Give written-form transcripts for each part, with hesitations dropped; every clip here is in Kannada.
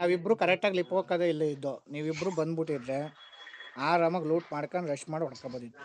ನಾವಿಬ್ರು ಕರೆಕ್ಟಾಗಿ ಲಿಪ್ ಹೋಗೋದೇ ಇಲ್ಲೇ ಇದ್ದು ನೀವಿಬ್ರು ಬಂದ್ಬಿಟ್ಟಿದ್ರೆ ಆರಾಮಾಗಿ ಲೂಟ್ ಮಾಡ್ಕೊಂಡು ರಶ್ ಮಾಡಿ ಹೊಡ್ಕೊಬೋದಿತ್ತು.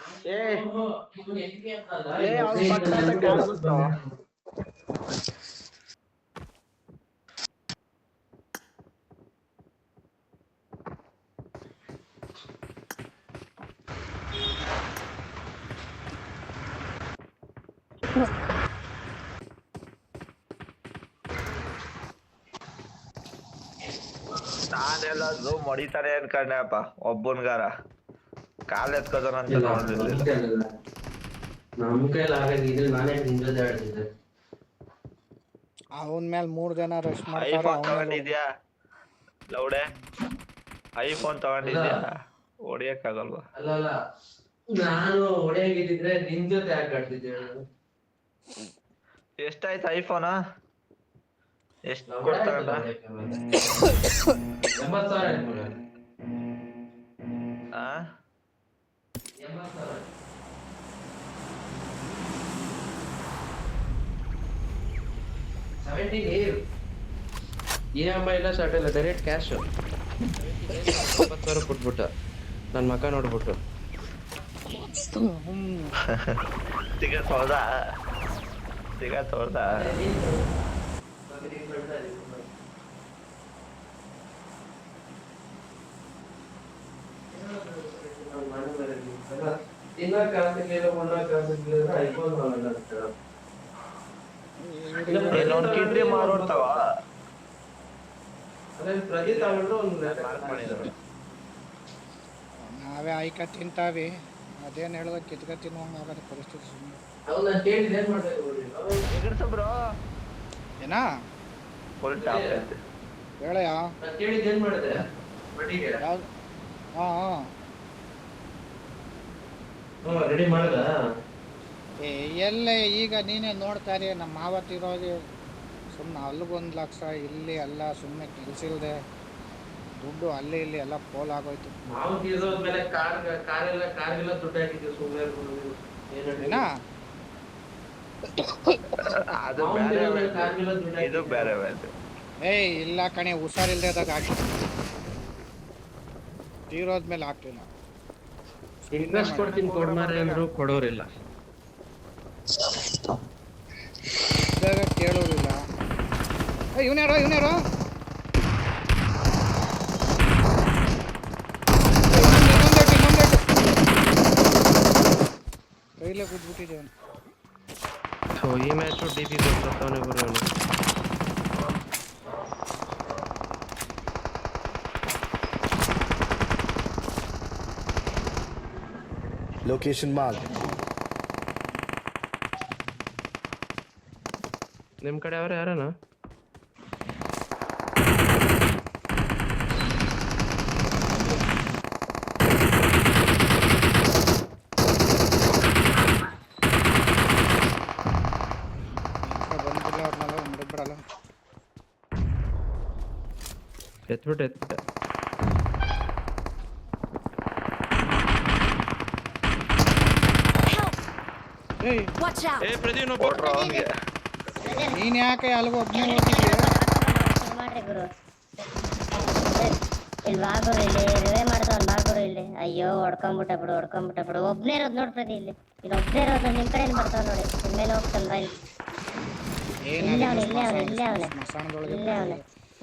ನಾನೆಲ್ಲ ಝೂಮ್ ಹೊಡಿತಾರೆ ಅನ್ಕೊಂಡೆಪ್ಪ ಒಬ್ಬನ್ಗಾರ ಕಾಲ್ ಎತ್ಕೋತಾನಂತ ನೋಡ್ಲಿಲ್ಲ. ನಮ್ ಕೈಲಿ ಆಗಾಗಿದ್ರೆ ನಾನೇ ನಿಂದದೇ ಆಡ್ತಿದ್ದೆ. ಅವನ ಮೇಲೆ 3 ಜನ ರಶ್ ಮಾಡ್ತಾರೆ. ಐಫೋನ್ ತಗೊಂಡಿದ್ಯಾ ಲೌಡೆ? ಐಫೋನ್ ತಗೊಂಡಿದ್ಯಾ? ಹೊಡಿಯಕ್ಕಾಗಲ್ವಾ? ಅಲ್ಲ ನಾನು ಹೊಡೆಯಾಗಿದ್ದಿದ್ರೆ ನಿನ್ ಜೊತೆ ಯಾಕೆ ಆಡ್ತಿದ್ದೆ? ಎಷ್ಟಾಯ್ತು ಐಫೋನ್? ಎಷ್ಟು ಕೊಡ್ತಾರ? 80,000. ಆ 80,000. EMI ಇಲ್ಲ ಸ್ಟಾರ್ಟ್ ಇಲ್ಲ, ಡೈರೆಕ್ಟ್ ಕ್ಯಾಶ್ 70,000 ಕೊಟ್ಬಿಟ್ಟ ನನ್ನ ಮಗ ನೋಡ್ಬಿಟ್ಟು. ಸಿಗತ್ತೋದಾ? ಕಿಡ್ನಿ ಮಾರೋಡ್ತಾವ. ನಾವೇ ಆಯ್ಕ ತಿಂತಾವಿ, ಅದೇನು ಹೇಳಿದ್ರೆ ಕಿತ್ಕ ತಿನ್ನುವಂಗ ಆಗದ ಪರಿಸ್ಥಿತಿ. ಸುಮ್ಮನೆ ಏನಾ ಹೇಳಯ್ಯ? ರೆಡಿ ಮಾಡದ ಎಲ್ಲೇ ಈಗ ನೀನೇ ನೋಡ್ತಾರೆ ನಮ್ಮ ಮಾವತ್ತಿರೋದು ಸುಮ್ಮನೆ ಅಲ್ಲಿಗೊಂದು ಲಕ್ಷ ಇಲ್ಲಿ ಎಲ್ಲ ಸುಮ್ಮನೆ ಕೆಲಸ ಇಲ್ಲದೆ ದುಡ್ಡು ಅಲ್ಲಿ ಇಲ್ಲಿ ಎಲ್ಲ ಪೋಲ್ ಆಗೋಯ್ತು. ಏನಾ ಏಯ್ ಇಲ್ಲ ಕಣೆ, ಹುಷಾರಿಲ್ದೇದಾಗ ಹಾಕಿ ತೀರೋದ್ಮೇಲೆ ಹಾಕ್ಲಿಲ್ಲ. ಇಂಟ್ರೆಸ್ಟ್ ಕೊಡ್ತೀನಿ ಕೊಡ್ಮಾರೆ ಅಂದ್ರು ಕೊಡೋರಿಲ್ಲ, ಕೇಳೋರಿಲ್ಲ. ಇವನ್ಯಾರೋ ಕೈಲೇ ಕೂತ್ಬಿಟ್ಟಿದೆ ಅವನು. ಈ ಮ್ಯಾಚು ಡಿಪಿ ಕೊಡ್ತಾನೆ ಬರೋನು. Location marked. ನಿಮ್ ಕಡೆ ಅವ್ರ ಯಾರನ? ಎತ್ಬಿಟ್ಟೆ ನೀನ್ ಯಾಕೆ ಅಲ್ಗ ಒಬ್ಬನೇ ಹೋಗಿದ್ಯಾ? ಇಲ್ಲಿ ಬಾಗುರು ಇಲ್ಲಿ ರಿವೇ ಮಾಡ್ತಾವ್ ಬಾಗುರು ಇಲ್ಲಿ. ಅಯ್ಯೋ ಹೊಡ್ಕೊಂಬಿಟ್ಟ ಬಿಡು ಒಬ್ನೇ ಇರೋದು ನೋಡ್ತದೆ ಇಲ್ಲಿ ಒಬ್ನೇ ಇರೋದು. ನಿಮ್ ಕಡೆ ಬರ್ತಾವ ನೋಡಿ, ಮೇಲೆ ಹೋಗ್ತಲ್ವಾ ಇಲ್ಲಿ. ಇಲ್ಲೇ ಅವನೆ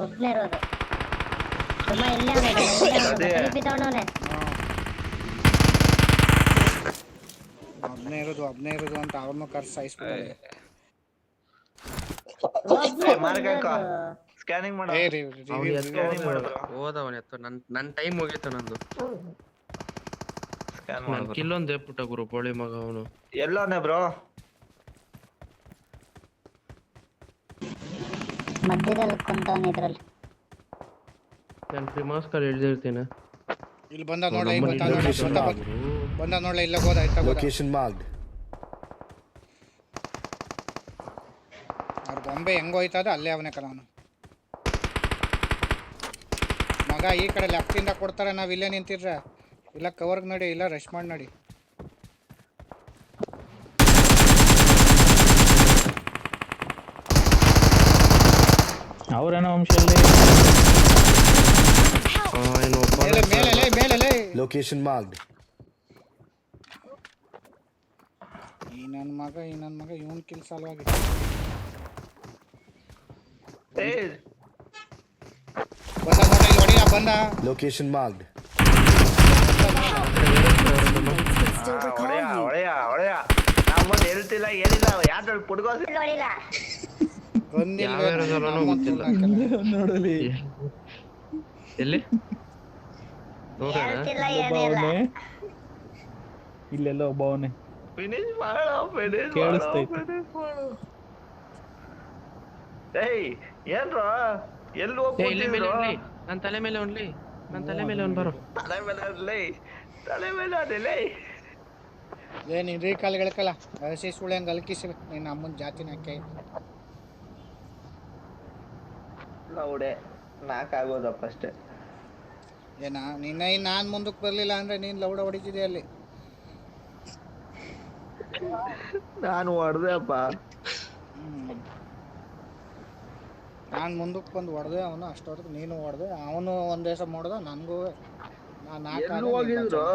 ಒಬ್ನೇ ಇರೋದು. ತುಂಬಾ ಇಲ್ಲೇ ಅವನೇ ಒಬ್ನೇ ಇರೋದು ಅಂತ ಅವ್ರನ್ನೂ ಕರ್ಸಿ ಸಾಯಿಸ್ಬಿಟ್ಟಾರೆ. ಸ್ಕ್ಯಾನಿಂಗ್ ಮಾಡ ಹೋದವನ ಎತ್ತು. ನನ್ ಟೈಮ್ ಹೋಗಿತ್ತು, ನಂದು ಕಿಲ್ಲೊಂದು ಎಪ್ಪುಟ ಗುರು ಪೋಳಿ ಮಗ ಅವನು. ಎಲ್ಲೋನೆ ಬ್ರೋ? ಮಧ್ಯದಲ್ಲಿ ಕುಂತವನ ಇದ್ರಲ್ಲಿ. ನಾನು ಪ್ರಿಮಾಸ್ಕರ್ ಎಳ್ದಿರ್ತೀನಿ. ಇಲ್ಲಿ ಬಂದ ನೋಡ್ಲ, ಇಲ್ಲ ಹೋದ Location marked. ಅವ್ರ ಬೊಂಬೆ ಹೆಂಗೋಯ್ತದ ಅಲ್ಲೇ ಅವನೇ ಕಲ ಅವನು ಮಗ. ಈ ಕಡೆ ಲೆಫ್ಟಿಂದ ಕೊಡ್ತಾರೆ, ನಾವ್ ಇಲ್ಲೇ ನಿಂತಿರ್ರೆ ಇಲ್ಲ ಕವರ್ಗ್ ನಡಿ, ಇಲ್ಲ ರಶ್ ಮಾಡಿ ನಡಿ. ಅವ್ರೇನೋ ವಂಶದಲ್ಲಿ Location marked. ಈ ನನ್ನ ಮಗ ಇವನ್ ಕಿಲ್ ಸಲುವಾಗಿ ಏ ಬಂದ ನೋಡಿ ಇಲ್ಲಿ ಹೊಡಿಯ ಬಂದ. Location marked. Still recall ಹೊಡೆಯ you. ಹೊಡೆಯ ಹೊಡೆಯ ನಮ್ಮನ್ನು ಹೇಳ್ತಿಲ್ಲ ಏನಿಲ್ಲ ಯಾವ್ದ್ರಲ್ಲಿ ಪುಡ್ಗೋಸಿ ನೋಡಿಲ್ಲ ಬಂದಿಲ್ಲ ಯಾವ ಏರಿಯಾದಲ್ಲೂ ಗೊತ್ತಿಲ್ಲ. ನೋಡಲಿ ಎಲ್ಲಿ ನೋಡೋಣ ಹೇಳ್ತಿಲ್ಲ ಒಬ್ಬ ಏನಿಲ್ಲ. ಅವನೇ ಇಲ್ಲೆಲ್ಲ ಒಬ್ಬ ಅವನೇ ಫಿನಿಶ್ ಮಾಡೋ ಫಿನಿಶ್ ಕೇಳಿಸ್ತೈತೆ. ಮಾಡು ಏಯ್ ಏನ್ರೋ ಎಲ್ಲಿ ಏ, ಇಲ್ಲೇ ಮೇಲೆ ಹೋಗ್ತಿದ್ರು ಉಣ್ಲಿ ನನ್ನ ತಲೆ ಮೇಲೆ ಉಣ್ಲಿ ನನ್ನ ತಲೆ ಮೇಲೆ ಅವ್ನು ಬರೋ ತಲೆ ಮೇಲೆ ಅದ್ಲೇ ತಲೆ ಮೇಲೆ ಅದಿಲ್ಲೇ ನೀನ್ ರೀಕಾಲ್ ಗೆಳ್ಕಲ್ಲ ಹಸಿ ಸುಳೆ ಹಂಗೆ ಅಲ್ಕಿಸಿ ನಿನ್ನ ಅಮ್ಮನ ಜಾತಿನ ಹಾಕಿ ಲೌಡೆ ನಾಕಾಗೋದಪ್ಪ ಅಷ್ಟೇ. ಏನ ನಾನು ಮುಂದಕ್ಕೆ ಬರಲಿಲ್ಲ ಅಂದ್ರೆ ನೀನು ಲೌಡ ಹೊಡಿತಿದ್ದೆ ಅಲ್ಲಿ. ನಾನು ಹೊಡೆದೆ ಅಪ್ಪ. ನಾನು ಮುಂದಕ್ಕೆ ಬಂದು ಹೊಡೆದೆ, ಅವನು ಅಷ್ಟೊತ್ತಿಗೆ ನೀನು ಹೊಡೆದೆ, ಅವನು ಒಂದು ದಿವಸ ಮಾಡ್ದ ನನಗೂ. ಎಲ್ಲಿ ಹೋಗಿದ್ರು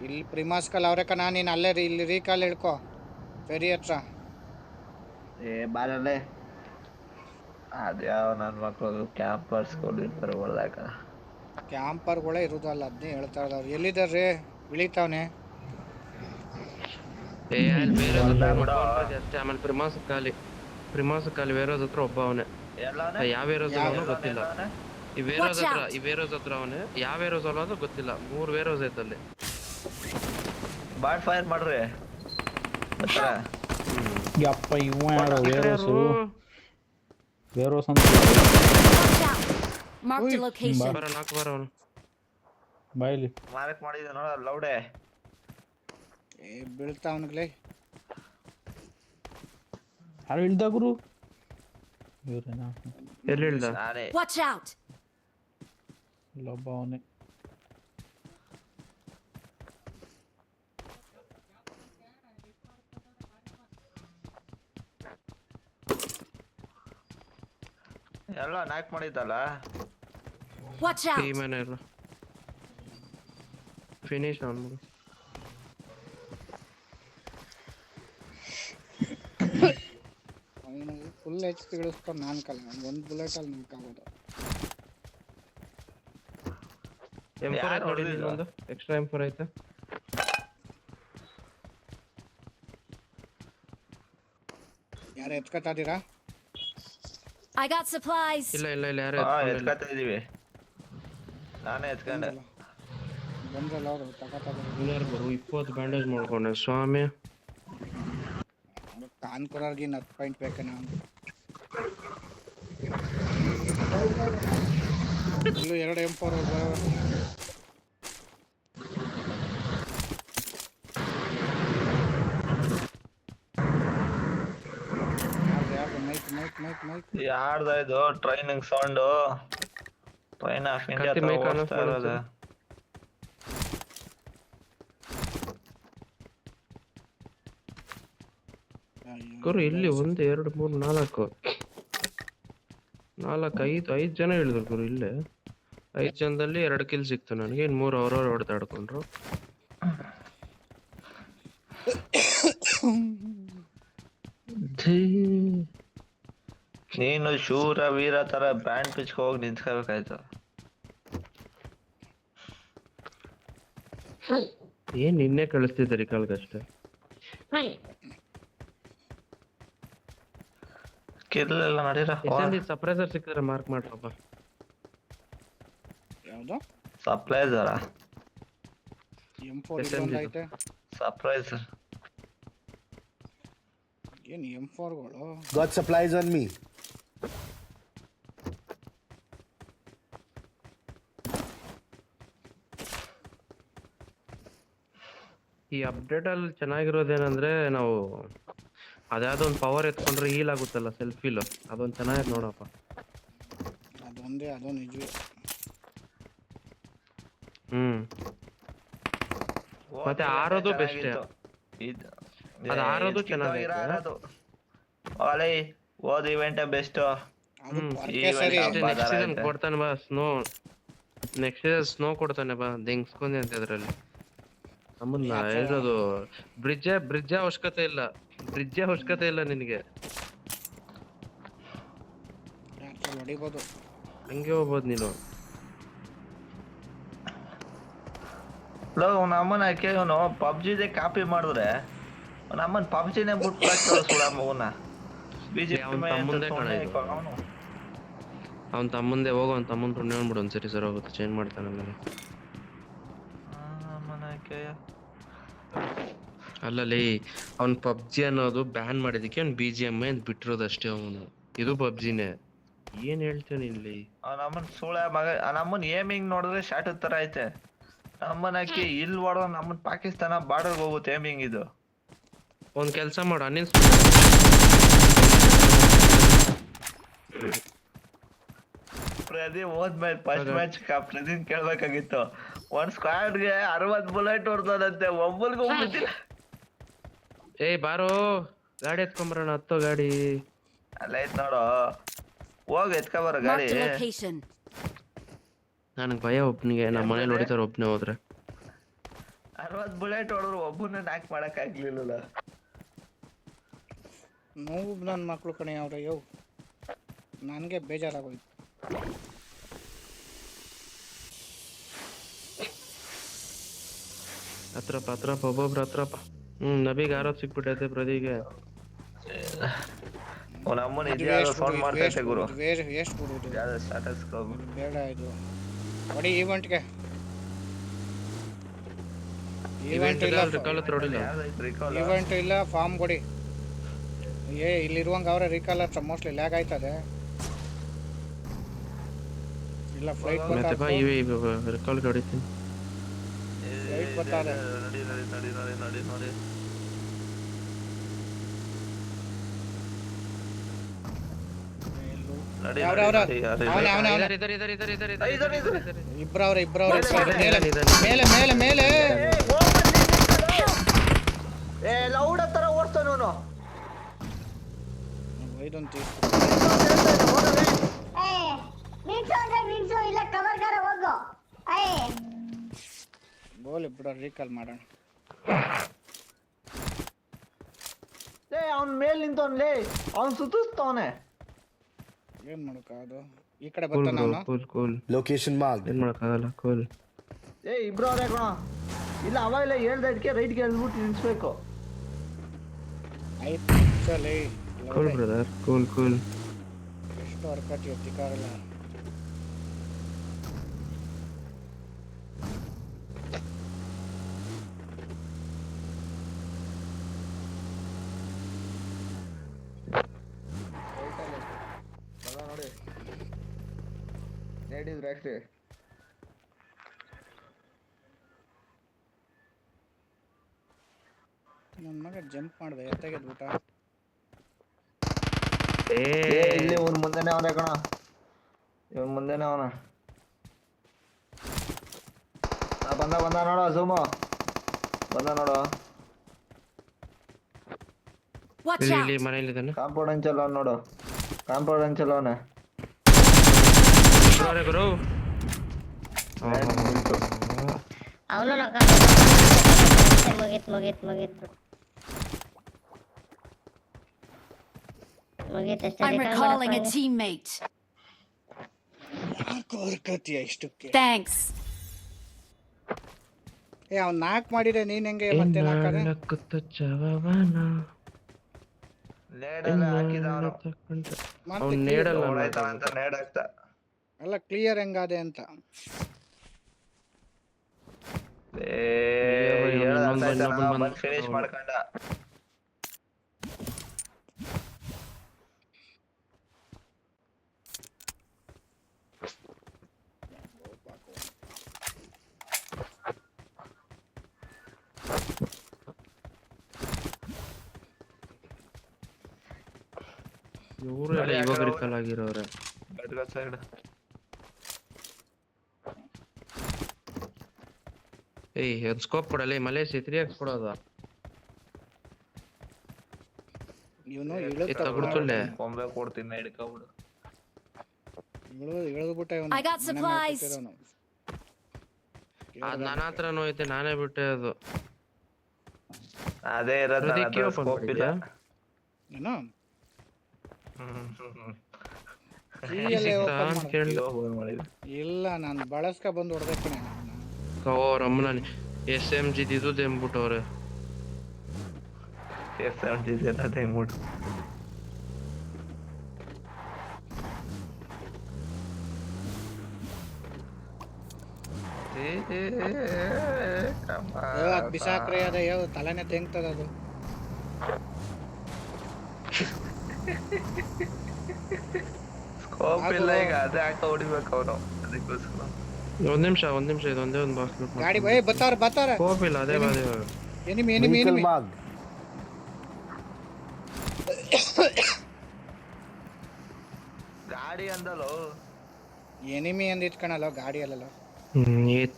ಇಲ್ಲಿ ಪ್ರಿಮಾಸ್ಕಲ್ ಅವ್ರೇಕ ನೀನು ಅಲ್ಲೇ ಇಲ್ಲಿ ರೀಕಾಲ್ ಹಿಡ್ಕೊ ಫೆರಿ ಹತ್ರ. ಏ ಬಾರಲ್ಲೇ ಅದ್ಯಾವ ನನ್ನ ಮಕ್ಕಳು ಕ್ಯಾಂಪರ್ಸ್ಕೊಂಡಿರ್ತಾರೆ ಹೊಡೆದಾಕ. ಕ್ಯಾಂಪರ್ಗಳೇ ಇರೋದಲ್ಲ, ಅದನ್ನೇ ಹೇಳ್ತಾ ಇದ್ದವ್ರು. ಎಲ್ಲಿದ್ದಾರ್ರಿ? ಇಳಿತಾವನೆ. ಏ ಅಲ್ಲಿ ಬೇರೆ ಅಷ್ಟೇ. ಆಮೇಲೆ ಪ್ರಿಮಾಸ್ ಖಾಲಿ ವೇರೋಸ್ ಹತ್ರ ಒಬ್ಬ ಅವನೇ. ಯಾವ ವೇರೋಸ್ ಅವನು ಗೊತ್ತಿಲ್ಲ. ಈ ವೇರೋಸ್ ಹತ್ರ ಅವನೇ. ಯಾವ ವೇರೋಸ್ ಅನ್ನೋದು ಗೊತ್ತಿಲ್ಲ. 3 ವೇರೋಸ್ ಐತಲ್ಲಿ. ಬಾಟ್ ಫೈರ್ ಮಾಡ್ರಿ ಬರ್ತಾರ. ಯಪ್ಪ ಇವ ಯಾರೋ ವೇರೋಸು ವೇರೋಸ್ ಅಂತ Watch out. Marked a location. ಬರ ನಾಲ್ಕು ಬರ ಅವನು. ಬಾಯ್ಲಿ ಮಾರಕ್ ಮಾಡಿದ ನೋಡ ಲೌಡೆ. ಬೀಳ್ತಾವನ್ಗ್ಲೇ. ಯಾರು ಇಳ್ದ ಗುರು ಇವ್ರೇನಾ? ಎಲ್ಲಿ ಇಳ್ದ? ನಾನೇ Watch out. ಇಲ್ಲೊಬ್ಬ ಅವನೇ. ಎಲ್ಲ ನಾಕ್ ಮಾಡಿದ್ದಲ್ಲ. Watch out. ಟೀಮ್ ಏನೇ ಇಲ್ಲ. ಫಿನಿಶ್ ಅವನು. ಅವನು ಫುಲ್ ಎಚ್ ಪಿ ಇಳಿಸ್ಕೊಂಡು ನಾನು ಕಲ ಒಂದು ಬುಲೆಟಲ್ಲಿ ನಿಂತ್ಕೋಬೋದು. M4 ಐತೆ ನೋಡಿ ಇನ್ನೊಂದು ಎಕ್ಸ್ಟ್ರಾ M4 ಐತೆ. ಯಾರು ಎತ್ಕೊತಾ ಇದ್ದೀರಾ? I got supplies. ಇಲ್ಲ ಯಾರು ಎತ್ಕೊತಾ ಇದೀವಿ. ನಾನೇ ಎತ್ಕೊಂಡೆ. ಬಂದ್ರಲ್ಲ ಅವರು ತಗೋತಾ ಗುರು 20 ಬ್ಯಾಂಡೇಜ್ ಮಾಡ್ಕೊಂಡೆ ಸ್ವಾಮಿ. ಕಾನ್ಕುರರ್ಗೆ 10 ಪಾಯಿಂಟ್ ಬೇಕು ನಾವು. ಇಲ್ಲೂ 2 M4 ಮೈಕ್ ಯಾರ್ದ ಇದು training sound? Train of India Katti mic on ಓಡಿಸ್ತಾ ಇರೋದು. ಗುರು ಇಲ್ಲಿ 1 2 3 4 5 ಜನ ಇಳಿದ್ರು ಗುರು. ಇಲ್ಲೇ 5 ಜನದಲ್ಲಿ 2 ಕಿಲ್ ಸಿಕ್ತು ನನಗೆ. ಇನ್ನು 3 ಅವ್ರವ್ರು ಹೊಡೆದಾಡ್ಕೊಂಡ್ರು. ನೀನು ಶೂರ ವೀರ ತರ ಬ್ಯಾಂಡ್ ಪಿಚ್ ಹೋಗಿ ನಿಂತ್ಕೋಬೇಕಾಯ್ತು. ಏನ್ ನಿನ್ನೆ ಕಳಿಸ್ತಿದ್ದೆ ಕಾಲ್ಗಷ್ಟೇ. ಕಿಲ್ ಎಲ್ಲ ಮಾಡಿರ ಸಪ್ರೈಸರ್ ಸಿಕ್ಕಿದ್ರೆ ಮಾರ್ಕ್ ಮಾಡ್ರಪ್ಪ. ಯಾವುದು? ಸರ್ಪ್ರೈಸರ M4 ಇಲ್ಲೊಂದು ಐತೆ. ಸರ್ಪ್ರೈಸರ್ ಏನು M4ಗಳು? Got supplies on me. ಈ ಅಪ್ಡೇಟ್ ಅಲ್ಲಿ ಚೆನ್ನಾಗಿರೋದೇನಂದ್ರೆ ನಾವು ಅದ್ಯಾವ್ದೋ ಒಂದು ಪವರ್ ಎತ್ಕೊಂಡ್ರೆ ಹೀಲ್ ಆಗುತ್ತಲ್ಲ, ಸೆಲ್ಫ್ ಹೀಲ್. ಅದೊಂದು ಚೆನ್ನಾಗಿದೆ ನೋಡಪ್ಪ. ಅದು ನಿಜ. ಮತ್ತೆ ಆರೋದು ಬೆಸ್ಟ್. ಅದು ಆರೋದು ಚೆನ್ನಾಗಿದೆ. ಓಲೇ ಓದ್ ಇವೆಂಟ್ ಬೆಸ್ಟ್. ಅದು ಪರ್ಕೆ ಸರಿ. ನೆಕ್ಸ್ಟ್ ಸೀಸನ್ ಕೊಡ್ತಾನೆ ಬಾ. ಸ್ನೋ ನೆಕ್ಸ್ಟ್ ಸ್ನೋ ಕೊಡ್ತಾನೆ ಬಾ ದೆಂಗ್ಸ್ಕೊಂಡೆ ಅಂತ ಅದ್ರಲ್ಲಿ ನಮ್ಮನ್ನ ಇರೋದು ಬ್ರಿಡ್ಜ್ ಅವಶ್ಯಕತೆ ಇಲ್ಲ ನಿನಗೆ ಹೊಡಿಬೋದು. ಹಂಗೆ ಹೋಗ್ಬೋದು ನೀನು. ಅವ್ನ ಅಮ್ಮನ ಯಾಕೆ ಇವನು ಪಬ್ಜಿದೇ ಕಾಪಿ ಮಾಡಿದ್ರೆ ಅವ್ನ ಅಮ್ಮನ್ ಪಬ್ಜಿನೇ ಬಿಟ್ಟು ಸುಡಮ್ಮ ಅವನ ಅವ್ನ ತಮ್ಮಂದೆ ಹೋಗೋ ಅವ್ನ ತಮ್ಮನ್ ಪುಣ್ಯ ಅಂದ್ಬಿಡು ಒಂದ್ಸರಿ ಸರ್ ಹೋಗುತ್ತೆ ಚೇಂಜ್ ಮಾಡ್ತಾನೆ ಆಮೇಲೆ. ಅಲ್ಲಲ್ಲಿ ಅವ್ನ್ ಪಬ್ಜಿ ಅನ್ನೋದು ಬ್ಯಾನ್ ಮಾಡಿದಕ್ಕೆ ಅವ್ನ್ BGMI ಅಂತ ಬಿಟ್ಟಿರೋದು ಅಷ್ಟೇ. ಅವನು ಇದು ಪಬ್ಜಿನೇ. ಏನ್ ಹೇಳ್ತೇನೆ ಇಲ್ಲಿ ಅವ್ನ ಅಮ್ಮನ್ ಸುಳ ಮಗ. ನಮ್ಮನ್ ಏಮಿಂಗ್ ನೋಡಿದ್ರೆ ಶಾಟ್ ತರ ಐತೆ. ನಮ್ಮನ್ ಹಾಕಿ ಇಲ್ಲಿ ಹೊಡೆದ ನಮ್ಮನ್ ಪಾಕಿಸ್ತಾನ ಬಾರ್ಡರ್ ಹೋಗುತ್ತೆ ಏಮಿಂಗ್ ಇದು. ಒಂದ್ ಕೆಲ್ಸ ಮಾಡು ಪ್ರದೀಪ್ ಹೋದ್ಮೇಲೆ ಫಸ್ಟ್ ಮ್ಯಾಚ್ ಪ್ರದೀಪ್ ಕೇಳ್ಬೇಕಾಗಿತ್ತು. ಒಂದ್ ಸ್ಕ್ವಾಡ್ಗೆ 60 ಬುಲೆಟ್ ಹೊಡ್ದದಂತೆ, ಒಬ್ಬರಿಗೂ ಹೋಗ್ಬಿಟ್ಟಿಲ್ಲ. ಬಾರೋ ಗಾಡಿ ಎತ್ಕೊಂಬರೋಣ. ಹತ್ತೋ ಗಾಡಿ ಅಲ್ಲ ಐತ್ ನೋಡು, ಹೋಗ್ ಎತ್ಕೊಬರೋ ಗಾಡಿ. Marked a location. ನನಗ್ ಭಯ ಒಬ್ನಿಗೆ. ನಮ್ಮ ಮನೇಲಿ ಹೊಡಿತಾರ ಒಬ್ನೇ ಹೋದ್ರೆ. 60 ಬುಲೆಟ್ ಹೊಡೆದ್ರು ಒಬ್ಬನ ನಾಕ್ ಮಾಡಕ್ ಆಗ್ಲಿಲ್ಲ. ನೋವು ನನ್ನ ಮಕ್ಳು ಕಣೆ ಅವ್ರೆ. ಯೋ ನನಗೆ ಬೇಜಾರಾಗೋಯ್ತು. ಹತ್ರಪ್ಪ ಒಬ್ಬೊಬ್ರು ಹತ್ರಪ್ಪ. ನಬಿಗೆ ಯಾರೋ ಸಿಕ್ಬಿಟ್ಟೈತೆ ಪ್ರದೀಗೆ. ಅವ್ನ ಅಮ್ಮನ ಇದ್ಯಾವ ಸೌಂಡ್ ಮಾಡ್ತೈತೆ ಗುರು. ಎಷ್ಟು ಗುರು ಯಾವ್ದು ಸ್ಟಾಟಸ್ ಬೇಡ ಇದು ಹೊಡಿ. ಈವೆಂಟ್ಗೆ ಈವೆಂಟ್ ಇಲ್ಲ ಫಾರ್ಮ್ ಕೊಡಿ. ಇಲ್ಲಿರುವಂಗೆ ಅವರೇ ರೀಕಾಲ್ ಹತ್ರ ಮೋಸ್ಟ್ಲಿ ಲ್ಯಾಗ್ ಆಯ್ತದೆ. ಇಲ್ಲ ಫ್ಲೈಟ್ ರಿಕಾಲ್ ಹೊಡಿತೀನಿ. ಫ್ಲೈಟ್ ಬರ್ತಾರೆ. ನೋಡಿ ಇಬ್ರವ್ರೆ ಮೇಲೆ ಲೌಡ್ ತರ ಓಡ್ತಾನವನು. ಗೋಲಿ ಬಿಡ, ರೀಕಾಲ್ ಮಾಡೋಣ. ಅವ್ನ ಮೇಲ್ ನಿಂತವನ್ಲೇ, ಅವ್ನ್ ಸುತ್ತಿಸ್ತವನೆ. ಏನ್ ಮಾಡೋಕ್ಕಾಗದು? ಈ ಕಡೆ ಬರ್ತಾನ ಅವನು. Location marked. ಏನ್ ಮಾಡಕ್ಕಾಗಲ್ಲ. ಕೂಲ್ ಇಬ್ರು ಅವ್ರೆ ಕಣ. ಇಲ್ಲ ಅವಾಗಲೇ ಹೇಳ್ದಕ್ಕೆ ರೈಟ್ಗೆ ಹೇಳ್ಬಿಟ್ಟು ನಿಲ್ಸ್ಬೇಕು. ಆಯ್ತು ಚಲೇ. Cool brother, cool. ಎಷ್ಟು ಹರ್ಕತಿ ಎತ್ತಿಕಾರಲ್ಲ. ನೋಡಿ ನೇಡಿದ್ರು ಅಷ್ಟೇ. ನನ್ನ ಮಗ ಜಂಪ್ ಮಾಡಿದೆ, ಎತ್ತಾಗೆದ್ಬಿಟ್ಟ. ಇಲ್ಲಿ ಇವನ್ ಮುಂದೆನೆ ಅವನೇ ಕಣ. ಇವನ್ ಮುಂದೆನೆ ಅವನ. ಬಂದ ನೋಡು ಝೂಮು. ಬಂದ ನೋಡು. ಇಲ್ಲಿ ಮನೇಲಿದ್ದಾನೆ. ಕಾಂಪೌಂಡ್ ಅಂಚಲ್ಲ ಅವ್ನು ನೋಡು. ಕಾಂಪೌಂಡ್ ಅಂಚಲ್ಲ ಅವನೇ. ಗುರು ಅವನು ಮುಗೀತು. I'm recalling a teammate. ಹರ್ಕತಿಯ ಇಷ್ಟಕ್ಕೆ. Thanks. ಅವ್ನು ನಾಕ್ ಮಾಡಿದ್ರೆ ನೀನ್ ಹೆಂಗೆ ಮತ್ತೆ ನಾಕರೆ? ಅಲ್ಲ ಕ್ಲಿಯರ್ ಹೆಂಗಾದೆ ಅಂತ. ಫಿನಿಶ್ ಮಾಡ್ಕೊಂಡ. ಇವರೆಲ್ಲ ಇವಾಗ ರಿಕಾಲ್ ಆಗಿರೋರೆ. ಒಂದ್ ಸ್ಕೋಪ್ ಕೊಡಲ್ಲ ಮಲೇಶಿ 3x ಕೊಡೋದ. ಇವನು ಕೊಂಬೆ ಕೊಡ್ತೀನಿ ಹಿಡ್ಕೊಬಿಡು. ಇಳಿದ್ಬಿಟ್ಟ I got supplies. ಅದ್ ನನ್ನ ಹತ್ರನೂ ಐತೆ, ನಾನೇ ಬಿಟ್ಟೆ ಅದು. ಅದೇ ಇರೋದ್ ನನ್ನ ಪ್ರದೀಪ್ ಹತ್ರ open ಸ್ಕೋಪ್ ಇಲ್ಲ. ಏನೋ ಹ್ಮ್. ಕೀಯಲ್ಲೇ ಸಿಕ್ತಾ ಓಪನ್ ಅಂತ ಮಾಡು. ಕೇಳಿದೆ. ಇವಾಗ open ಮಾಡಿದ್ದು. ಇಲ್ಲ ನಾನು ಬಳಸ್ಕ ಬಂದು ಹೊಡೆದಕ್ಕಣೆ ರಮ್ಮನ SMG ಇದು ತೆಂಬಿಟ್ಟವ್ರೆ. F70 ಎಲ್ಲ ತೆಗ್ದ್ಬಿಟ್ಟು. ಬಿಸಾಕ್ರೆ ಅದ ಯಾವ ತಲೆನೇ ತೆಂಗ್ತದ ಅದು. ಸ್ಕೋಪ್ ಇಲ್ಲ ಈಗ, ಅದೇ ಹಾಕ ಹೊಡಿಬೇಕು ಅವನು. ಅದಕ್ಕೋಸ್ಕರ ಒಂದ್ ನಿಮಿಷ ಇದು ಒಂದೇ ಒಂದು ಬಾಕ್ಸ್ ಲೂಟ್ ಗಾಡಿ ಬೈ ಬತ್ತಾರ ಕೋಪ್ ಇಲ್ಲ, ಅದೇ ಬಾದೆ ಇವಾಗ. Enemy Vehicle marked. ಗಾಡಿ ಅಂದಲು. ಎನಿಮಿ ಅಂದ್ ಇಟ್ಕಣಲ್ಲ ಗಾಡಿ ಅಲ್ಲಲ್ಲ.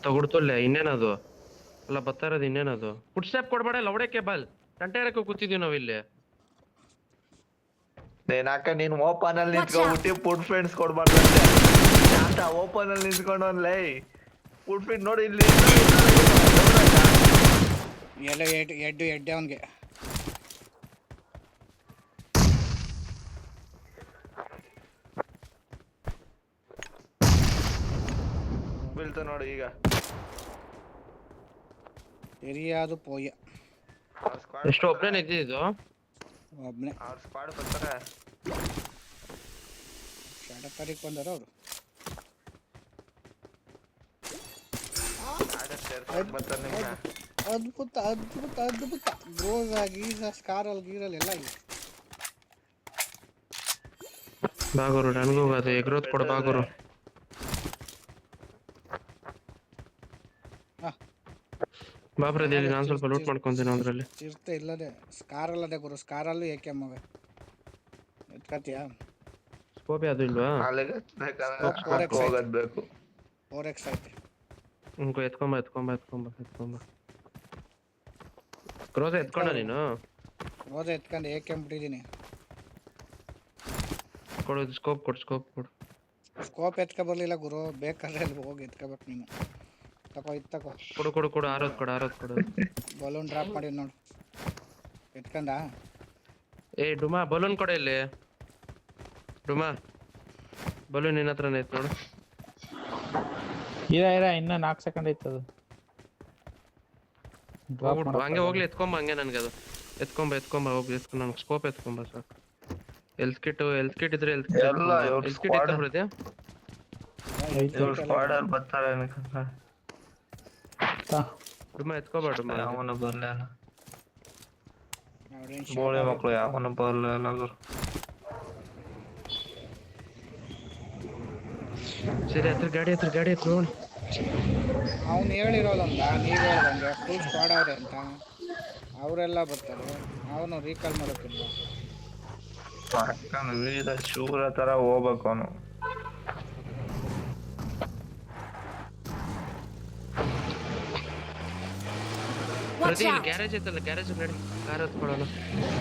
ತಗೊಡ್ತಲ್ಲ ಇನ್ನೇನದು ಅಲ್ಲ ಬರ್ತಾ ಇರೋದು ಇನ್ನೇನದು. ಫುಡ್ ಸ್ಟೆಪ್ ಕೊಡ್ಬೇಡ, ಲವಡಕ್ಕೆ ಬಾಲ್ ಟಂಟೆರಕ್ಕೆ ಕೂತಿದೀವಿ ನಾವ್ ಇಲ್ಲಿ. ನೀನ್ ಓಪನ್ ಅಲ್ಲಿ ನಿಂತ್ಕೊಂಡ್ಬಿಟ್ಟು ಫುಡ್ ಫ್ರೆಂಡ್ಸ್ ಕೊಡ್ಬಾರ್ದಂತೆ. ಶಾಂತ ಓಪನ್ ಅಲ್ಲಿ ನಿಂತ್ಕೊಂಡು ಅನ್ಲೇ ಫುಡ್ ಫ್ರೆಂಡ್ ನೋಡಿ ಇಲ್ಲಿ ಎಲ್ಲ ಎಡ್ಡೆ ಅವನ್ಗೆ. ಬೀಳ್ತ ನೋಡಿ ಈಗ. ಎರಿಯಾದು ಪೋಯ ಎಷ್ಟು ಒಬ್ಬನೇ ಇದ್ದಿದ್ದು? ಒಬ್ನೇ ಅವ್ರ ಸ್ಕ್ವಾಡ್ ಬರ್ತಾರೆ. ತಾರೀಕು ಬಂದಾರ ಅವರು. ಬರ್ತಾರೆ ನಿಮ್ಗೆ. ಅದ್ಭುತ ಗ್ರೋಸ ಗೀಸ ಸ್ಕಾರಲ್ ಗೀರಲ್ ಎಲ್ಲ ಇದೆ. ಬಾಗೋರು ನನಗೂ ಅದು ಎಗ್ರೋತ್ ಕೊಡ ಬಾಗೋರು. ಬಾಬ್ರದಲ್ಲಿ ನಾನು ಸ್ವಲ್ಪ ಲೂಟ್ ಮಾಡ್ಕೊಂತೀನಿ ಅದ್ರಲ್ಲಿ. ಚಿರ್ತೆ ಇಲ್ಲದೆ ಸ್ಕಾರಲ್ ಅದೇ ಗುರು, ಸ್ಕಾರಲ್ಲೂ ಏಕೆ ಮಗ ಎತ್ಕತಿಯಾ? ಸ್ಕೋಪ್ ಯಾವ್ದು ಇಲ್ವಾ? ಅಲ್ಲಿಗೆ ಹೋಗೋದ್ ಬೇಕು. 4x ಐತೆ. ಎತ್ಕೊಂಬ ಕ್ರೋಸ ಎತ್ಕೊಂಡ ನೀನು? ರೋಜ ಎತ್ಕೊಂಡು ಏಕೆ ಬಿಟ್ಟಿದ್ದೀನಿ. ಕೊಡು ಸ್ಕೋಪ್ ಕೊಡು. ಸ್ಕೋಪ್ ಎತ್ಕೊ ಬರ್ಲಿಲ್ಲ ಗುರು, ಬೇಕಾದ್ರೆ ಅಲ್ಲಿ ಹೋಗಿ ಎತ್ಕೋಬೇಕು ನೀನು. ತಗೋ ಕೊಡು ಆರೋದ್ ಕೊಡು. ಬಲೂನ್ ಡ್ರಾಪ್ ಮಾಡಿ ನೋಡು. ಎತ್ಕಂಡ ಏ ಡುಮಾ ಬಲೂನ್ ಕೊಡ ಇಲ್ಲಿ. ಡುಮಾ ಬಲೂನ್ ನಿನ್ನ ಹತ್ರನೇ ಐತ್ ನೋಡು. ಇರ ಇನ್ನ 4 ಸೆಕೆಂಡ್ ಐತೆ ಅದು. ಹಂಗೆ ಹೋಗ್ಲಿ, ಎತ್ಕೊಂಬ ಹಂಗೆ ನನ್ಗೆ ಅದು. ಎತ್ಕೊಂಬ ಹೋಗಿ ನನ್ಗೆ ಸ್ಕೋಪ್ ಎತ್ಕೊಂಬ ಸಾಕು. ಹೆಲ್ತ್ ಕಿಟ್ ಇದ್ರೆ ಹೆಲ್ತ್ ಕಿಟ್ ಇರ್ತಾವ್ರದ್ಯಾ? ಇವ್ರ ಸ್ಕ್ವಾಡ್ ಅಲ್ಲಿ ಬರ್ತಾರೆ ಅನ್ಕೊಂಡ್ರೆ. ಡುಮಾ ಎತ್ಕೋಬ ಡುಮಾ. ಯಾವನು ಬರ್ಲಿಲ್ಲ, ಬೋಳಿ ಮಕ್ಳು ಯಾವನು ಬರ್ಲಿಲ್ಲ. ಸರಿ ಗಾಡಿ ಹತ್ರ ನೋಡಿ. ಅವ್ನು ಹೇಳಿರೋದಂತ ನೀವು ಹೇಳ್ದಂಗೆ ಫುಲ್ ಸ್ಕ್ವಾಡ್ ಅವ್ರೆ ಅಂತ. ಅವರೆಲ್ಲ ಬರ್ತಾರೆ, ಅವನು ರೀಕಾಲ್ ಮಾಡೋಕ್ಕಿಲ್ಲ. ವೀರ ಶೂರ ತರ ಹೋಗ್ಬೇಕು ಅವನು. ಗ್ಯಾರೇಜ್ ಐತಲ್ಲ, ಗ್ಯಾರೇಜ್ ನಡಿ ಕಾರ್ ಹತ್ಕೊಳ್ಳೋಣ.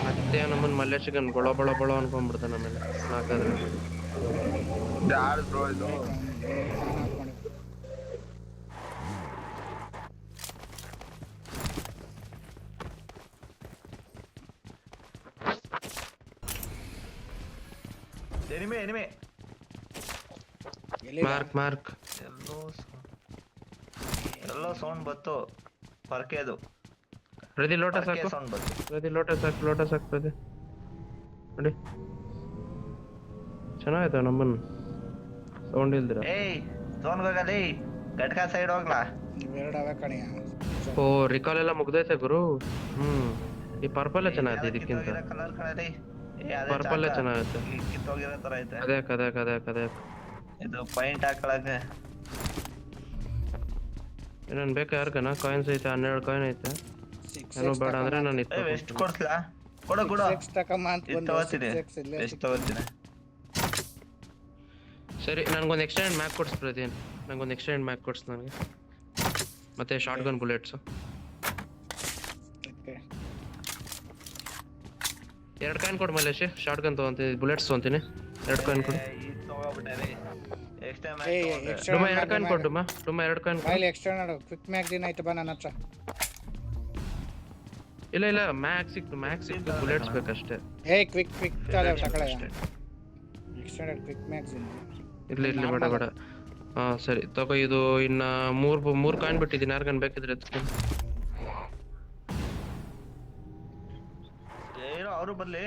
ಮತ್ತೆ ನಮ್ಮನ್ ಮಲ್ಲೇಶಗನ್ ಬಳ ಅನ್ಕೊಂಡ್ಬಿಡ್ತಾನ ಆಮೇಲೆ ನಾಲ್ಕಾದ್ರೆ. ಯಾರು ಬ್ರೋ ಇದು? ಎನಿಮೆ ಮಾರ್ಕ್ ಎಲ್ಲೋ ಸೌಂಡ್ ಬತ್ತು. ಪರ್ಕೆದು ಪ್ರತಿ ಲೋಟ ಸಾಕು, ಸೌಂಡ್ ಬತ್ತು. ಪ್ರತಿ ಲೋಟ ಸಾಕು ಪ್ರತಿ ನೋಡಿ. ಚೆನ್ನಾಯ್ತು ನಮ್ಮನ್ ಸೌಂಡ್ ಇಲ್ದಿರ. ಏಯ್ ಝೋನ್ ಹೋಗಲಿ, ಗಟ್ಕಾ ಸೈಡ್ ಹೋಗ್ಲಾ? ಇವೆರಡವೆ ಕಣೆಯ. ಓ ರಿಕಾಲ್ ಎಲ್ಲ ಮುಗ್ದೈತೆ ಗುರು. ಈ ಪರ್ಪಲ್ ಚೆನ್ನಾಗೈತೆ ಇದಕ್ಕಿಂತ. ಕಲರ್ ಕಲರ್ ಪರ್ಪಲ್ ಚೆನ್ನಾಗೈತೆ. ಕಿತ್ತೋಗಿರೋ ತರ ಐತೆ. ಅದೇ ಇದು ಪೈಂಟ್ ಹಾಕೊಳಕ್ಕೆ ಇನ್ನೊಂದು ಬೇಕಾ ಯಾರ್ಗನ? ಕಾಯಿನ್ಸ್ ಐತೆ, 12 ಕಾಯಿನ್ ಐತೆ. ಏನೋ ಬೇಡ ಅಂದ್ರೆ ನಾನು ಎಷ್ಟು ಕೊಡ್ಸ್ಲಾ? ಕೊಡು ಎಷ್ಟು ತಗೋತೀನಿ? ಸರಿ ನನಗೊಂದು ಎಕ್ಸ್ಟೆಂಡ್ ಮ್ಯಾಕ್ ಕೊಡ್ಸ್ ಪ್ರದೀನ್. ನನಗೊಂದು ಎಕ್ಸ್ಟೆಂಡ್ ಮ್ಯಾಕ್ ಕೊಡ್ಸ್ ನನಗೆ. ಮತ್ತೆ ಶಾರ್ಟ್ ಗನ್ ಬುಲೆಟ್ಸ್ 2 ಕಾಯಿನ್ ಕೊಡು ಮಲ್ಲೇಶ್. ಶಾರ್ಟ್ ಗನ್ ತಗೊಂತೀನಿ, ಬುಲೆಟ್ಸ್ ತಗೊಂತೀನಿ. 2 ಕಾಯಿನ್ ಕೊಡು. ಡುಮ್ಮ ಎರಡು ಕಾಯಿನ್ ಕೊಡು ಡುಮ್ಮ ಎರಡು ಕಾಯಿನ್ ಬಾಯ್ಲಿ ಎಕ್ಸ್ಟರ್ನಲ್ ಕ್ವಿಕ್ ಮ್ಯಾಗ್ಝಿನ್ ಐತೆ ಬಾ ನನ್ನ ಹತ್ರ. ಇಲ್ಲ ಮ್ಯಾಕ್ಸ್ ಸಿಕ್ತು ಬುಲೆಟ್ಸ್ ಬೇಕಷ್ಟೇ. ಕ್ವಿಕ್ ತಗೊಳ್ಳೆ ಎಕ್ಸ್ಟರ್ನಲ್ ಕ್ವಿಕ್ ಮ್ಯಾಗ್ಝಿನ್ ಇರ್ಲಿ ಬೇಡ. ಹಾ ಸರಿ ತಗೋ. ಇದು ಇನ್ನ ಮೂರ್ ಕಾಯಿನ್ ಬಿಟ್ಟಿದ್ದೀನಿ, ಯಾರಿಗಾನ್ ಬೇಕಿದ್ರೆ ಎತ್ಕೊಂಡು. ಅವರು ಬರ್ಲಿ.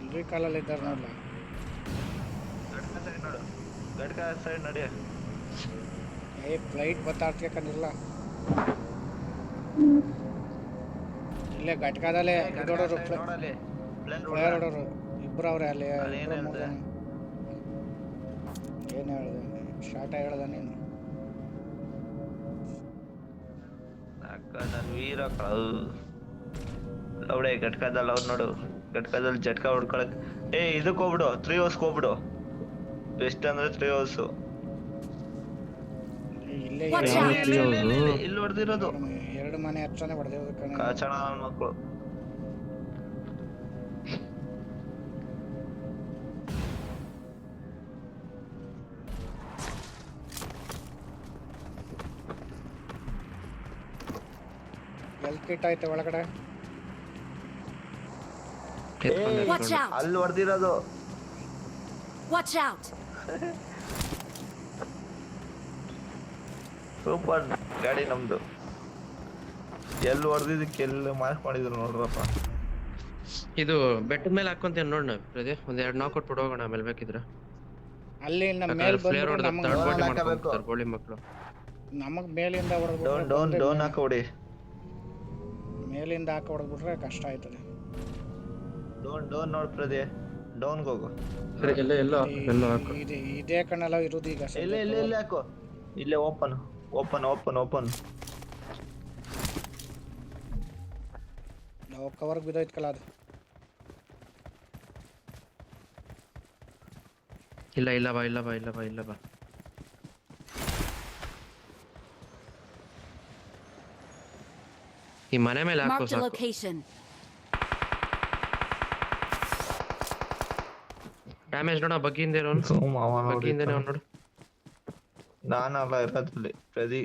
ಇಲ್ರಿ ಕಾಲಲ್ಲಿ ಇದ್ದಾರೆ ನೋಡ್ಲ. ನೋಡು ಗಡ್ಕ ಸೈಡ್ ನಡಿ. ಫ್ಲೈಟ್ ಬತ್ತಾಡ್ತಿರ್ಕಂಡಿಲ್ಲ ಇಲ್ಲೇ ಘಟಕದಲ್ಲೇ ದೊಡ್ಡವರು ನೋಡಲ್ಲಿ ಹೊಡೋರು ಇಬ್ರು ಅವ್ರೆ ಅಲ್ಲಿ. ಏನು ಹೇಳ್ದೆ ಸ್ಟಾರ್ಟ್ ಹೇಳ್ದ ನೀನು? ನನ್ನ ವೀರ ಲೌಡೆ ಘಟಕದಲ್ಲಿ ಅವ್ರು ನೋಡು. ಘಟಕದಲ್ಲಿ ಜಟ್ಕ ಹೊಡ್ಕೊಳಕ್ ಇದಕ್ಕೆ ಹೋಗ್ಬಿಡು, 3 hours ಹೋಗ್ಬಿಡು. ಬೆಸ್ಟ್ ಅಂದ್ರೆ 3 hours. ಇಲ್ಲೇ ಇಲ್ಲಿ ಹೊಡೆದಿರೋದು 2 ಮನೆ ಹತ್ರನೇ ಹೊಡೆದಿರೋದು ಕಣೆ. ಕಾಚಣ ಮಕ್ಕಳು. ಹೆಲ್ತ್ ಕಿಟ್ ಐತೆ ಒಳಗಡೆ. Watch out! ಅಲ್ಲಿ ಹೊಡೆದಿರೋದು. Watch out! ಸೂಪರ್ ಗಾಡಿ ನಮ್ದು. ಎಲ್ಲಿ ಹೊಡೆದಿದ್ದಕ್ಕೆ ಎಲ್ಲಿ ಮಾರ್ಕ್ ಮಾಡಿದ್ರು ನೋಡ್ರಪ್ಪ. ಇದು ಬೆಟ್ಟದ ಮೇಲೆ ಹಾಕೊಂತೇನೆ ನೋಡ್ ನಾವು ಪ್ರದೇ. ಒಂದ್ 2 ನಾಕ್ ಕೊಟ್ಟು ಹೋಗೋಣ ಆಮೇಲೆ ಬೇಕಿದ್ರೆ. ಅಲ್ಲಿ ನಮ್ಮ ಮೇಲೆ ಫ್ಲೇರ್ ಹೊಡೆದ ಬಂದು ಥರ್ಡ್ ಪಾರ್ಟಿ ಮಾಡ್ತಾರೆ ಗೋಳಿ ಮಕ್ಕಳು. ನಮಗ್ ಮೇಲಿಂದ ಡೌನ್ ಹಾಕೋಡಿ. ಮೇಲಿಂದ ಹಾಕಿ ಹೊಡೆದ್ಬಿಟ್ರೆ ಕಷ್ಟ ಆಯ್ತದೆ. ಡೌನ್ ನೋಡ್ ಪ್ರದೇ, ಡೌನ್ ಹೋಗು. ಸರಿ ಎಲ್ಲ ಹಾಕು. ಇದೇ ಕಣ್ಣೆಲ್ಲ ಇರೋದು ಈಗ. ಇಲ್ಲೇ ಹಾಕು. ಇಲ್ಲೇ ಓಪನ್. ನಾವು ಕವರ್ಗೆ ಬಿದ್ದೋಯ್ತಲ್ಲ ಅದು. ಇಲ್ಲ ಬಾ. ಈ ಮನೆ ಮೇಲೆ ಹಾಕೋ Marked a ಸಾಕು. location. ಡ್ಯಾಮೇಜ್ ನೋಡ ಬಗ್ಗಿಂದ ನೋಡು. ನಾನಲ್ಲ ಇರೋದ್ರಲ್ಲಿ ಪ್ರದಿ.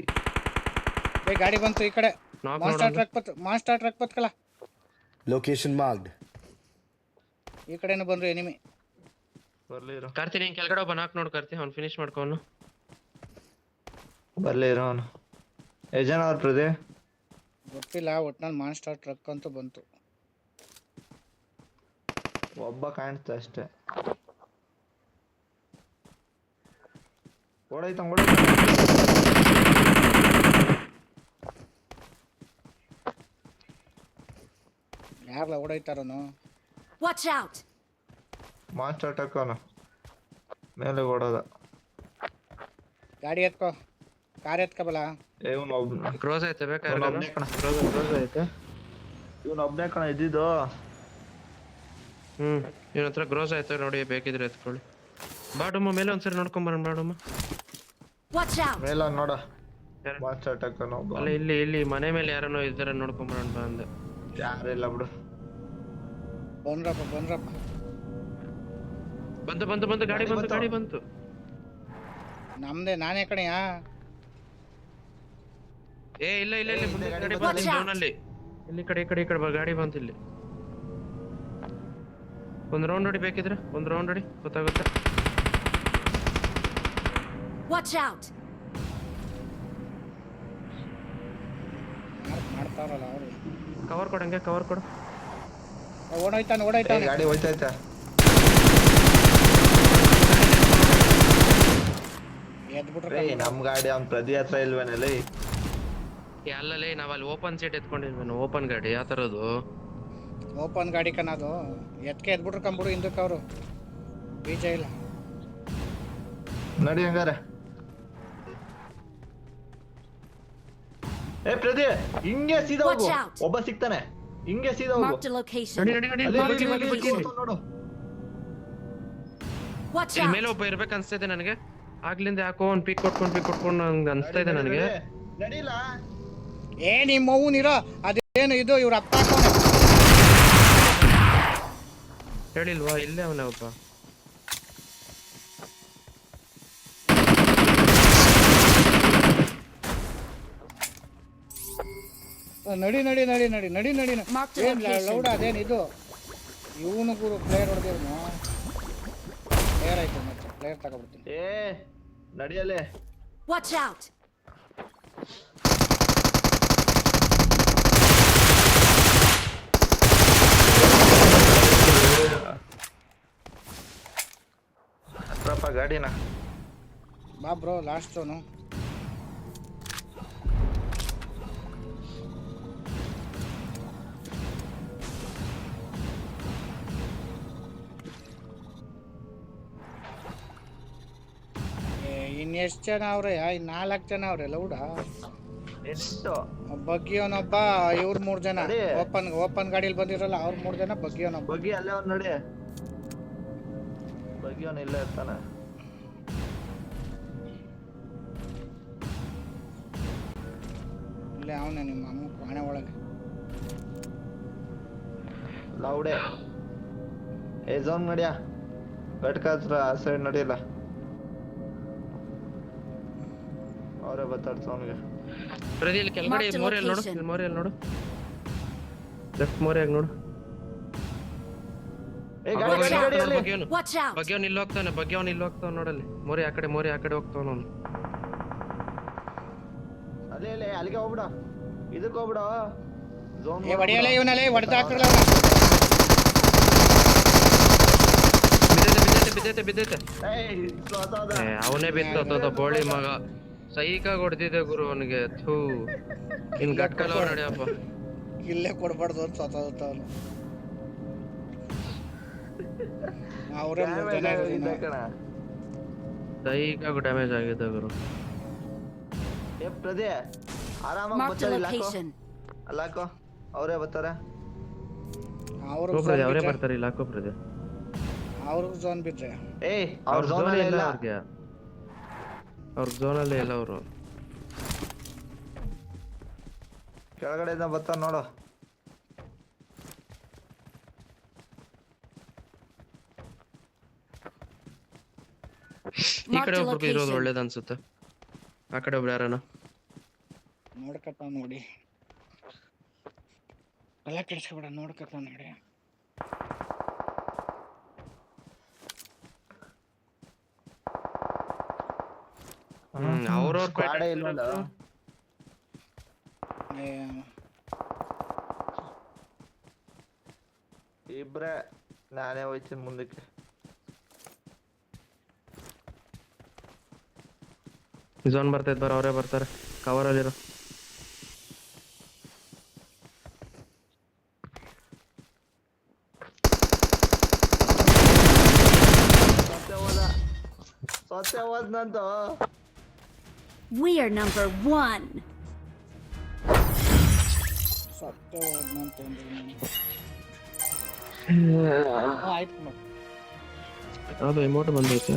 ಗಾಡಿ ಬಂತು ಈ ಕಡೆ. ನಾಕ್ ಮಾನ್ಸ್ಟರ್ ಟ್ರಕ್ ಬತ್ಕಲ್ಲ. Location marked. ಈ ಕಡೆನೂ ಬಂದ್ರು ಎನಿಮಿ. ಬರ್ಲಿ ಇರೋ. ಕಾರ್ತಿ ನೀನ್ ಕೆಳಗಡೆ ಒಬ್ಬ ನಾಕ್ ನೋಡ್ ಕಾರ್ತಿ, ಅವ್ನು ಫಿನಿಶ್ ಮಾಡ್ಕೋನು. ಬರ್ಲಿ ಇರೋ ಅವನು. ಎಷ್ಟು ಜನ ಅವ್ರ ಪ್ರದಿ? ಗೊತ್ತಿಲ್ಲ, ಒಟ್ನಲ್ಲಿ ಮಾನ್ಸ್ಟರ್ ಟ್ರಕ್ ಅಂತೂ ಬಂತು. ಒಬ್ಬ ಕಾಣಿಸ್ತ ಅಷ್ಟೇ. ಓಡೈತ ಯಾರಲ್ಲ ಓಡೈತಾರನು? Watch out! ಮಾಸ್ಟರ್ ಟಕ್ಕವನು ಮೇಲೆ ಓಡೋದ. ಗಾಡಿ ಎತ್ಕೋ, ಕಾರ್ ಎತ್ಕಬಲ್ಲ. ಕ್ರೋಸ್ ಐತೆ ಬೇಕಾದ್ರೆ. ಇವನ್ ಒಬ್ನೇ ಕಣ ಇದ್ದಿದ್ದು. ಇವನ ಹತ್ರ ಗ್ರೋಸ್ ಆಯ್ತು ನೋಡಿ, ಬೇಕಿದ್ರೆ ಎತ್ಕೊಳ್ಳಿ. ಬಾಡುಮ್ಮ ಮೇಲೆ ಒಂದ್ಸರಿ ನೋಡ್ಕೊಂಬರೋಣ. ಬಾಡುಮ್ಮ ಮೇಲ ನೋಡ. ಮಾಸ್ಟರ್ ಟಕ್ಕನು ಅಲ್ಲ, ಇಲ್ಲಿ ಮನೆ ಮೇಲೆ ಯಾರನ್ನೋ ಇದ್ದಾರೆ, ನೋಡ್ಕೊಂಬರೋಣ ಬಾ ಅಂದೆ. ಯಾರಿಲ್ಲ ಬಿಡು. ಬಂದ್ರಪ್ಪ ಬಂತು ಗಾಡಿ ಬಂತು. ನಮ್ದೇ, ನಾನೇ ಕಣೆಯಾ? ಇಲ್ಲ ಮುಂದೆ ಗಾಡಿ ಬಂತು ಡೌನ್ ಅಲ್ಲಿ. ಈ ಕಡೆ ಬಾ, ಗಾಡಿ ಬಂತು ಇಲ್ಲಿ. ಒಂದ್ ರೌಂಡ್ ನೋಡಿ ಬೇಕಿದ್ರೆ, ಗೊತ್ತಾಗುತ್ತೆ. Watch out! ಮಾಡ್ತಾರಲ್ಲ ಅವರು. ಕವರ್ ಕೊಡು. ಓಡೋಯ್ತಾನೆ. ಗಾಡಿ ಹೋಯ್ತೈತೆ. ಎದ್ಬಿಟ್ರೆ ನಮ್ ಗಾಡಿ ಅವ್ನ್ ಪ್ರದಿ ಹತ್ರ ಇಲ್ವೇನಲ್ಲ? ಅಲ್ಲಲ್ಲಿ ನಾವ್ ಅಲ್ಲಿ ಓಪನ್ ಸೀಟ್ ಎತ್ಕೊಂಡಿದ್ವಿ. ಓಪನ್ ಗಾಡಿ ಯಾವ ತರದು? ಓಪನ್ ಗಾಡಿ ಕನ್ನದು. ಎದ್ಬಿಟ್ರು ಕಂಬಿಡು ಹಿಂದಕ್ಕೆ ಅವರು. ಬೀಜ ಇಲ್ಲ. ನಡಿ ಹಂಗಾರೆ. ಪ್ರದಿ ಹಿಂಗೆ ಸೀದಾ ಹೋಗು, ಒಬ್ಬ ಸಿಗ್ತಾನೆ. ಹಿಂಗೆ ಸೀದಾ ಹೋಗು. Marked a location. ನಡಿ ನಡಿ ನಡಿ ಅಲ್ಲಿ ಬಗ್ಗಿ ಇಲ್ಲಿ ಬಗ್ಗಿ ಇಲ್ಲಿ ಬಗ್ಗಿ ನೋಡು. Watch ಇಲ್ಲಿ out. ಮೇಲೆ ಒಬ್ಬ ಇರ್ಬೇಕು ಅನ್ಸ್ತಾ ಇದೆ ನನಗೆ. ಆಗ್ಲಿಂದ ಯಾಕೋ ಒಂದ್ ಪಿಕ್ ಕೊಟ್ಕೊಂಡು ನಂಗೆ ಅನ್ಸ್ತಾ ಇದೆ ನನಗೆ. ನಡಿಲ್ಲ. ನಿಮ್ಮ ಅವ್ನಿರೋ ಅದೇನು ಇದು ಇವ್ರ ಅಪ್ಪ ಹಾಕೋನೆ. ಹೇಳಿಲ್ವಾ ಇಲ್ಲೇ ಅವನೇ ಒಬ್ಬ. ನಡಿ ನಡಿ ನಡಿ ನಡಿ ನಡಿ ನಡಿ Mark the ಏನ್ location. ಲೌಡ ಅದೇನು ಇದು ಇವನು ಗುರು ಪ್ಲೇಯರ್ ಹೊಡೆದಿವ್ನು ಪ್ಲೇಯರ್ ಆಯ್ತು ಮತ್ತೆ ಪ್ಲೇಯರ್ ತಗೊಬಿಡ್ತೀನಿ. ಏ ನಡಿಯಲ್ಲೇ. Watch out. ಹತ್ರಪ್ಪ ಗಾಡಿನ. ಬಾ ಬ್ರೋ ಲಾಸ್ಟ್ ಅವನು. ಇನ್ನೆಷ್ಟು ಜನ ಅವ್ರೆ? 4 ಜನ ಅವ್ರೆ ಲೌಡ. ಎಷ್ಟು? ಬಗ್ಗಿಯವನೊಬ್ಬ ಇವ್ರು 3 ಜನ. ಅದೇ. ಓಪನ್ ಗಾಡಿಯಲ್ಲಿ ಬಂದಿರಲ್ಲ ಅವ್ರು 3 ಜನ, ಬಗ್ಗಿಯವನೊಬ್ಬ. ಬಗ್ಗಿ ಅಲ್ಲೇ ಅವ್ನು ನೋಡಿ. ಬಗ್ಗಿ ಅವನು ಇಲ್ಲೇ ಇರ್ತಾನೆ. ಇಲ್ಲೇ ಅವನೇ ನಿಮ್ಮ ಅಮ್ಮ ಪಾಣೆ ಒಳಗೆ. ಲೌಡೆ. ಏ ಝೋನ್ ನಡಿಯ. ಘಟ್ಕ ಹತ್ರ ಆ ಸೈಡ್ ನಡಿಯಲ್ಲ. ಅವರೇ ಬರ್ತಾರೆ ಝೋನ್ಗೆ. ಪ್ರದಿ ಇಲ್ಲಿ ಕೆಳಗಡೆ Marked a ಮೋರಿಯಲ್ಲಿ ನೋಡು, location. ಇಲ್ಲಿ ಮೋರಿಯಲ್ಲಿ ನೋಡು. ಲೆಫ್ಟ್ ಮೋರಿಯಾಗ ನೋಡು. ಏ ಗಾಡಿ ಗಾಡಿ ಗಾಡಿಯಲ್ಲಿ. ಬಗ್ಗಿಯವನು Watch out. ಬಗ್ಗಿಯವನು ಇಲ್ಲಿ ಹೋಗ್ತಾನೆ, ಬಗ್ಗಿಯವನು ಇಲ್ಲಿ ಹೋಗ್ತಾವ ನೋಡಲ್ಲಿ. ಮೋರಿ ಆ ಕಡೆ ಹೋಗ್ತಾವ ಅವನು. ಅಲ್ಲೇ ಅಲ್ಲೇ ಅಲ್ಲಿಗೆ ಹೋಗ್ಬಿಡ. ಇದಕ್ಕೆ ಹೋಗ್ಬಿಡ. ಝೋನ್ ಏ ಹೊಡಿಯಲ್ಲ ಇವನಲ್ಲೇ ಹೊಡೆದಾಕ್ರಲ್ಲ. ಬಿದ್ದೈತೆ. ಅವನೇ ಬಿತ್ತ ಬೋಳಿ ಮಗ. ಸೈಕಾಗಿ ಹೊಡೆದಿದೆ ಗುರು ಅವನಿಗೆ. ಥೂ ಇನ್ ಗಟ್ಕಲ್ಲ ನಡಿಯಪ್ಪ. ಇಲ್ಲೇ ಕೊಡ್ಬಾರ್ದು ಅಂತ ಸತ್ತವನು. ಅವರೇ 3 ಜನ ಇರೋದು. ಸೈಕಾಗಿ ಡ್ಯಾಮೇಜ್ ಆಗಿದೆ ಗುರು. ಏ ಪ್ರದೇ ಆರಾಮಾಗಿ Marked a ಬರ್ತಾರೆ. ಇಲ್ಲಾಕೋ location. ಅಲ್ಲಾಕೋ ಅವರೇ ಬರ್ತಾರೆ. ಅವರೇ ಬರ್ತಾರೆ ಇಲ್ಲ ಹಾಕೋ ಪ್ರದೇ. ಅವ್ರಿಗೆ ಝೋನ್ ಬಿಟ್ರೆ ಏ ಅವ್ರ ಝೋನ್ ಅಲ್ಲೇ ಇಲ್ಲ. ಅವ್ರ ಝೋನಲ್ಲೇ ಇಲ್ಲ ಅವರು. ಕೆಳಗಡೆಯಿಂದ ಬರ್ತಾರ ನೋಡು. ಈ ಕಡೆ ಒಬ್ರು ಇರೋದು ಒಳ್ಳೇದು ಅನ್ಸುತ್ತೆ. ಆ ಕಡೆ ಒಬ್ರು ಯಾರನ ನೋಡ್ಕತ್ತ ನೋಡಿ. ಎಲ್ಲ ಕೆಡ್ಸ್ಕೊಬೇಡ, ನೋಡ್ಕತ್ತ ನೋಡಿ. ಅವ್ರವ್ರ ಗಾಡಿ ಇಲ್ವಲ್ಲ. ಇಬ್ರೆ ನಾನೇ ಹೋಯ್ತೀನಿ ಮುಂದಕ್ಕೆ. ಝೋನ್ ಬರ್ತೈತ್ ಬರ, ಅವರೇ ಬರ್ತಾರೆ ಕವರ್ ಅಲ್ಲಿರೋ. ಸತ್ಯ ಹೋದ್ನಂತ. We are number 1. ಸತ್ಯ ಹೋದ್ನಂತಂದ್ರೆ ಅದು ಎಮೌಂಟ್ ಬಂದೈತೆ.